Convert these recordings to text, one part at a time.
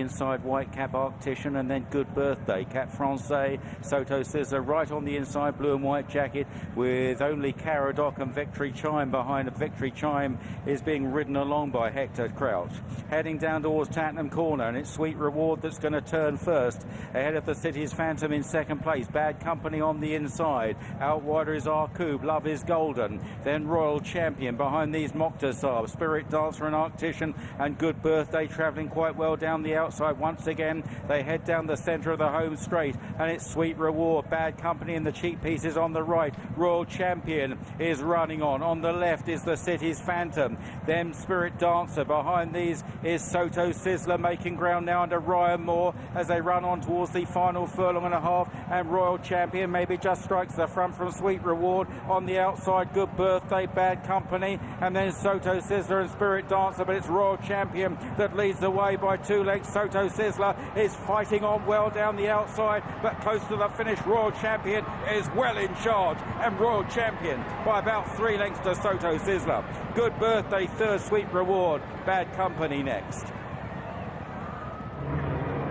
inside, White Cap Arctician, and then Good Birthday, Cap Francais, Soto Sizzler right on the inside, blue and white jacket, with only Caradoc and Victory Chime behind. Victory Chime is being ridden along by Hector Crouch. Heading down towards Tattenham Corner, and it's Sweet Reward that's going to turn first. Ahead of the City's Phantom in second place. Bad Company on the inside. Out wider is Arcoob, Love is Golden. Then Royal Champion behind these Moktasar, Spirit Dancer and Arctician, and Good Birthday travelling quite well down the outside. Once again, they head down the centre of the home straight, and it's Sweet Reward. Bad Company and the cheap pieces on the right. Royal Champion is running on. On the left is the City's Phantom. Then Spirit Dancer. Behind these is Soto Sizzler making ground now under Ryan Moore as they run on towards the final furlong and a half, and Royal Champion maybe just strikes the front from Sweet Reward. On the outside, Good Birthday, Bad Company, and then Soto Sizzler and Spirit Dancer, but it's Royal Champion that leads the way by 2 lengths. Soto Sizzler is fighting on well down the outside, but close to the finish. Royal Champion is well in charge, and Royal Champion by about 3 lengths to Soto Sizzler. Good Birthday third, Sweet Reward, Bad Company next.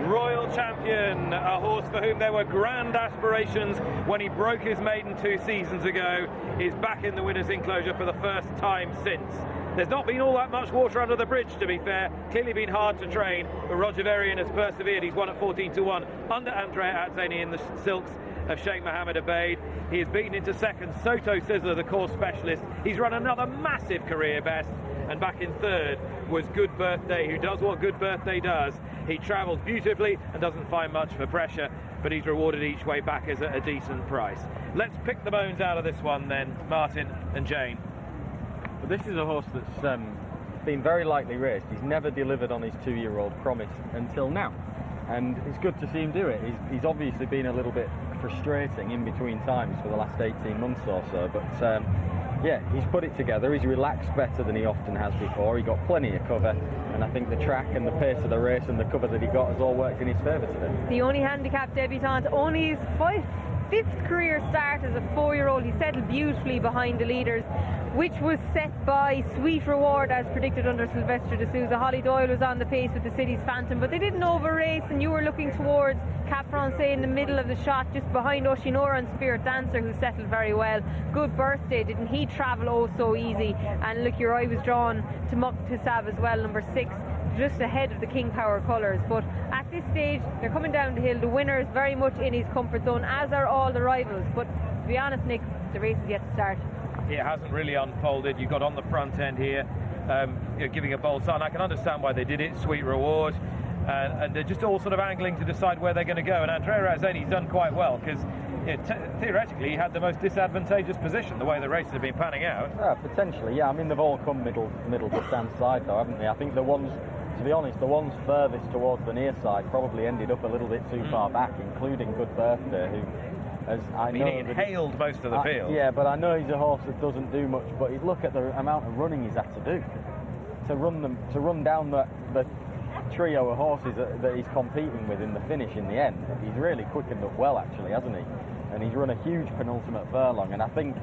Royal Champion, a horse for whom there were grand aspirations when he broke his maiden 2 seasons ago, is back in the winner's enclosure for the first time since. There's not been all that much water under the bridge, to be fair. Clearly been hard to train, but Roger Varian has persevered. He's won at 14-1 under Andrea Atzeni in the silks of Sheikh Mohammed Obeid. He has beaten into second Soto Sizzler, the course specialist. He's run another massive career best, and back in third was Good Birthday, who does what Good Birthday does. He travels beautifully and doesn't find much for pressure, but he's rewarded each way back as a decent price. Let's pick the bones out of this one then, Martin and Jane. Well, this is a horse that's been very lightly raced. He's never delivered on his 2-year-old promise until now, and it's good to see him do it. He's obviously been a little bit frustrating in between times for the last 18 months or so, but yeah, he's put it together. He's relaxed better than he often has before. He got plenty of cover, and I think the track and the pace of the race and the cover that he got has all worked in his favour today. The only handicap debutant, only his fifth career start as a 4-year-old. He settled beautifully behind the leaders, which was set by Sweet Reward as predicted under Sylvester de Souza. Holly Doyle was on the pace with the City's Phantom, but they didn't over-race, and you were looking towards Cap Francais in the middle of the shot, just behind Oshinora and Spirit Dancer, who settled very well. Good Birthday, didn't he travel oh so easy? And look, your eye was drawn to Moktasar as well, number 6, just ahead of the King Power colours. But at this stage, they're coming down the hill. The winner is very much in his comfort zone, as are all the rivals. But to be honest, Nick, the race is yet to start. It hasn't really unfolded. You've got on the front end here, giving a bold sign. I can understand why they did it. Sweet Reward, and they're just all sort of angling to decide where they're going to go. And Andrea Atzeni's done quite well, because theoretically he had the most disadvantageous position the way the races have been panning out. Potentially, yeah. I mean, they've all come middle to stand side though, haven't they? I think the ones, to be honest, the ones furthest towards the near side probably ended up a little bit too far back, including Good Birthday, who, as I know, he inhaled most of the field. Yeah, but I know he's a horse that doesn't do much. But you look at the amount of running he's had to do to run down the trio of horses that he's competing with in the finish. In the end, he's really quickened up well, actually, hasn't he? And he's run a huge penultimate furlong, and I think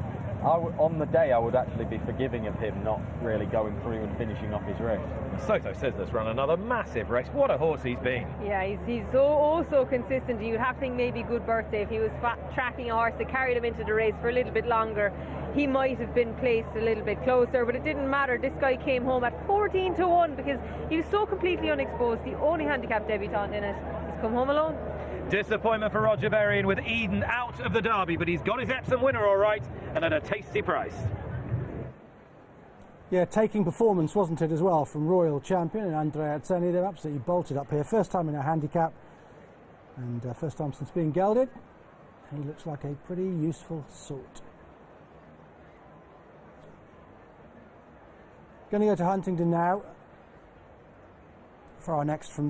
on the day I would actually be forgiving of him not really going through and finishing off his race. Soto Sizzler's run another massive race. What a horse he's been. Yeah, he's so consistent. You'd have to think maybe Good Birthday, if he was tracking a horse that carried him into the race for a little bit longer, he might have been placed a little bit closer, but it didn't matter. This guy came home at 14-1 because he was so completely unexposed. The only handicap debutant in it. He's come home alone. Disappointment for Roger Varian with Eden out of the Derby, but he's got his Epsom winner all right, and at a tasty price. Yeah, taking performance, wasn't it, as well, from Royal Champion and Andrea Atzeni. They're absolutely bolted up here. First time in a handicap, and first time since being gelded. He looks like a pretty useful sort. Going to go to Huntingdon now for our next from there.